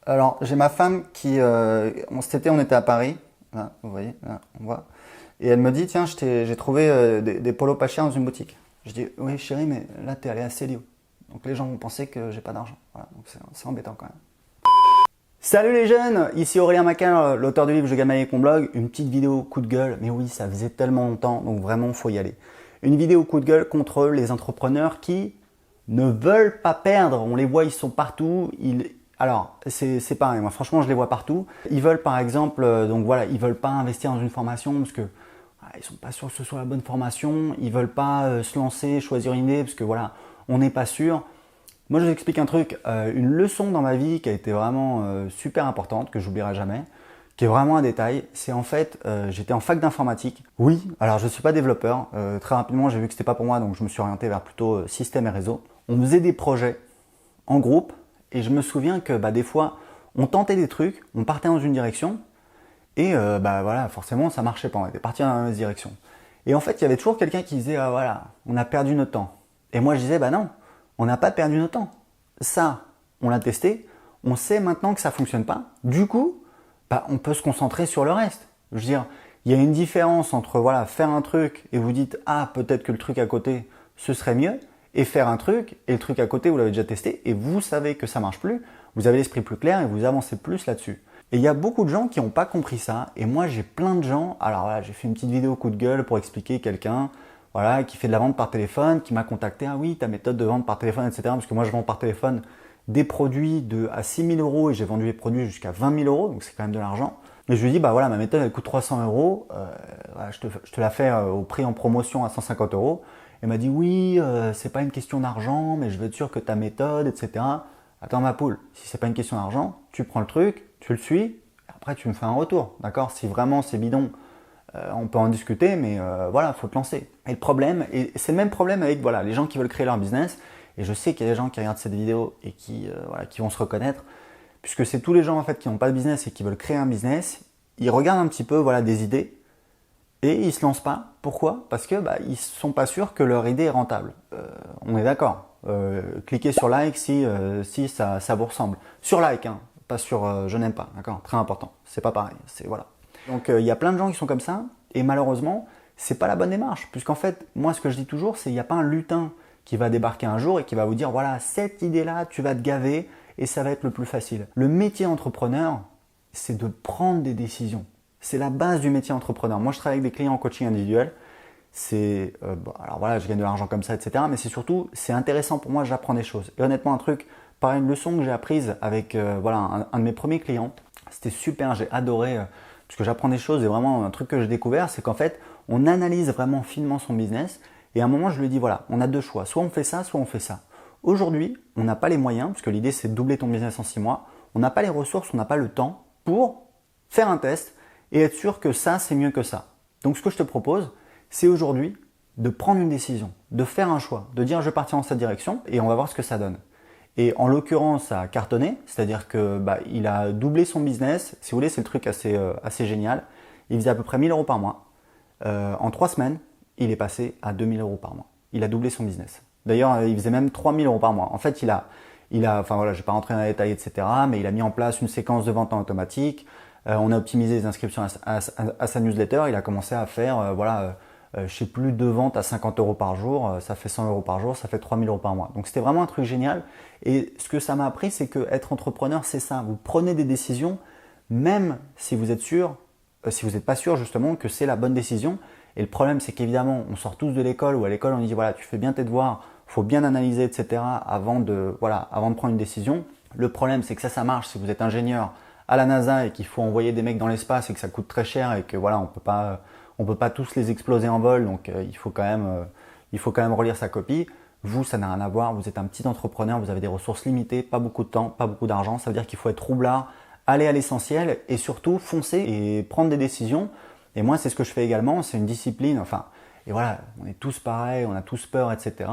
Alors, j'ai ma femme qui, cet été, on était à Paris. Là, vous voyez, là, on voit. Et elle me dit, tiens, j'ai trouvé des polos pas chers dans une boutique. Je dis, oui, chérie, mais là, t'es allé à Célio. Donc, les gens vont penser que j'ai pas d'argent. Voilà, donc c'est embêtant quand même. Salut les jeunes, ici Aurélien Maquin, l'auteur du livre Je gagne ma vie avec mon blog. Une petite vidéo coup de gueule, mais oui, ça faisait tellement longtemps, donc vraiment, faut y aller. Une vidéo coup de gueule contre les entrepreneurs qui ne veulent pas perdre. On les voit, ils sont partout. Alors, c'est pareil, moi franchement, je les vois partout. Ils veulent par exemple, donc voilà, ils veulent pas investir dans une formation parce que ils sont pas sûrs que ce soit la bonne formation. Ils veulent pas se lancer, choisir une idée parce que voilà, on n'est pas sûr. Moi, je vous explique un truc, une leçon dans ma vie qui a été vraiment super importante, que j'oublierai jamais, qui est vraiment un détail. C'est en fait, j'étais en fac d'informatique. Oui, alors je ne suis pas développeur. Très rapidement, j'ai vu que c'était pas pour moi, donc je me suis orienté vers plutôt système et réseau. On faisait des projets en groupe, et je me souviens que des fois, on tentait des trucs, on partait dans une direction, et voilà, forcément, ça marchait pas. On était parti dans la même direction. Et en fait, il y avait toujours quelqu'un qui disait, ah voilà, on a perdu notre temps. Et moi, je disais, non. On n'a pas perdu notre temps. Ça, on l'a testé, on sait maintenant que ça ne fonctionne pas. Du coup, on peut se concentrer sur le reste. Je veux dire, il y a une différence entre voilà, faire un truc et vous dites « Ah, peut-être que le truc à côté, ce serait mieux » et faire un truc et le truc à côté, vous l'avez déjà testé et vous savez que ça ne marche plus, vous avez l'esprit plus clair et vous avancez plus là-dessus. Et il y a beaucoup de gens qui n'ont pas compris ça et moi, j'ai plein de gens, alors voilà, j'ai fait une petite vidéo coup de gueule pour expliquer quelqu'un voilà, qui fait de la vente par téléphone, qui m'a contacté, ah oui, ta méthode de vente par téléphone, etc. Parce que moi, je vends par téléphone des produits à 6 000 euros et j'ai vendu des produits jusqu'à 20 000 euros, donc c'est quand même de l'argent. Et je lui dis, voilà, ma méthode, elle coûte 300 euros, voilà, je te la fais au prix en promotion à 150 euros. Elle m'a dit, oui, c'est pas une question d'argent, mais je veux être sûr que ta méthode, etc. Attends, ma poule, si c'est pas une question d'argent, tu prends le truc, tu le suis, après tu me fais un retour, d'accord? Si vraiment c'est bidon, on peut en discuter, mais voilà, il faut te lancer. Et le problème, et c'est le même problème avec voilà, les gens qui veulent créer leur business, et je sais qu'il y a des gens qui regardent cette vidéo et qui vont se reconnaître, puisque c'est tous les gens en fait qui n'ont pas de business et qui veulent créer un business, ils regardent un petit peu voilà, des idées, et ils ne se lancent pas. Pourquoi? Parce que ils ne sont pas sûrs que leur idée est rentable. On est d'accord. Cliquez sur like si ça vous ressemble. Sur like, hein, pas sur je n'aime pas, d'accord? Très important. C'est pas pareil. Voilà. Donc il y a plein de gens qui sont comme ça et malheureusement c'est pas la bonne démarche puisqu'en fait moi ce que je dis toujours c'est il n'y a pas un lutin qui va débarquer un jour et qui va vous dire voilà cette idée là tu vas te gaver et ça va être le plus facile. Le métier entrepreneur c'est de prendre des décisions. C'est la base du métier entrepreneur. Moi je travaille avec des clients en coaching individuel. Alors voilà je gagne de l'argent comme ça etc. Mais c'est surtout c'est intéressant pour moi j'apprends des choses. Et honnêtement un truc pareil une leçon que j'ai apprise avec un de mes premiers clients c'était super j'ai adoré parce que j'apprends des choses et vraiment un truc que j'ai découvert, c'est qu'en fait, on analyse vraiment finement son business et à un moment, je lui dis voilà, on a deux choix, soit on fait ça, soit on fait ça. Aujourd'hui, on n'a pas les moyens, parce que l'idée c'est de doubler ton business en 6 mois, on n'a pas les ressources, on n'a pas le temps pour faire un test et être sûr que ça, c'est mieux que ça. Donc ce que je te propose, c'est aujourd'hui de prendre une décision, de faire un choix, de dire je vais partir dans cette direction et on va voir ce que ça donne. Et en l'occurrence, ça a cartonné, c'est-à-dire que il a doublé son business. Si vous voulez, c'est le truc assez génial. Il faisait à peu près 1 000 euros par mois. En 3 semaines, il est passé à 2 000 euros par mois. Il a doublé son business. D'ailleurs, il faisait même 3 000 euros par mois. En fait, enfin voilà, je vais pas rentrer dans les détails, etc. Mais il a mis en place une séquence de vente en automatique. On a optimisé les inscriptions à sa newsletter. Il a commencé à faire, je sais plus, 2 ventes à 50 euros par jour, ça fait 100 euros par jour, ça fait 3 000 euros par mois. Donc c'était vraiment un truc génial. Et ce que ça m'a appris, c'est que être entrepreneur, c'est ça. Vous prenez des décisions, même si vous êtes sûr, si vous n'êtes pas sûr justement que c'est la bonne décision. Et le problème, c'est qu'évidemment, on sort tous de l'école ou à l'école, on dit voilà, tu fais bien tes devoirs, faut bien analyser, etc. avant de prendre une décision. Le problème, c'est que ça marche si vous êtes ingénieur à la NASA et qu'il faut envoyer des mecs dans l'espace et que ça coûte très cher et que voilà, on peut pas tous les exploser en vol, donc il faut quand même relire sa copie. Vous, ça n'a rien à voir, vous êtes un petit entrepreneur, vous avez des ressources limitées, pas beaucoup de temps, pas beaucoup d'argent, ça veut dire qu'il faut être roublard, aller à l'essentiel et surtout foncer et prendre des décisions. Et moi, c'est ce que je fais également, c'est une discipline, et voilà, on est tous pareils, on a tous peur, etc.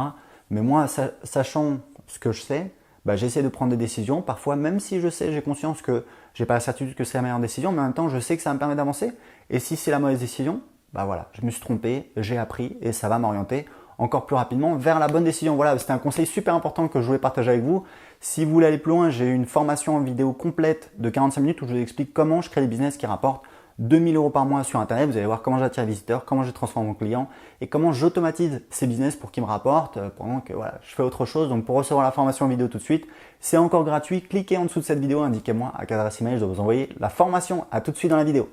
Mais moi, sachant ce que je sais, j'essaie de prendre des décisions, parfois même si je sais, j'ai conscience que j'ai pas la certitude que c'est la meilleure décision, mais en même temps, je sais que ça me permet d'avancer. Et si c'est la mauvaise décision, voilà, je me suis trompé, j'ai appris et ça va m'orienter encore plus rapidement vers la bonne décision. Voilà, c'était un conseil super important que je voulais partager avec vous. Si vous voulez aller plus loin, j'ai une formation en vidéo complète de 45 minutes où je vous explique comment je crée des business qui rapportent 2000 € par mois sur Internet. Vous allez voir comment j'attire les visiteurs, comment je transforme mon client et comment j'automatise ces business pour qu'ils me rapportent pendant que voilà, je fais autre chose. Donc pour recevoir la formation en vidéo tout de suite, c'est encore gratuit. Cliquez en dessous de cette vidéo, indiquez-moi à quelle adresse email je dois vous envoyer la formation. À tout de suite dans la vidéo.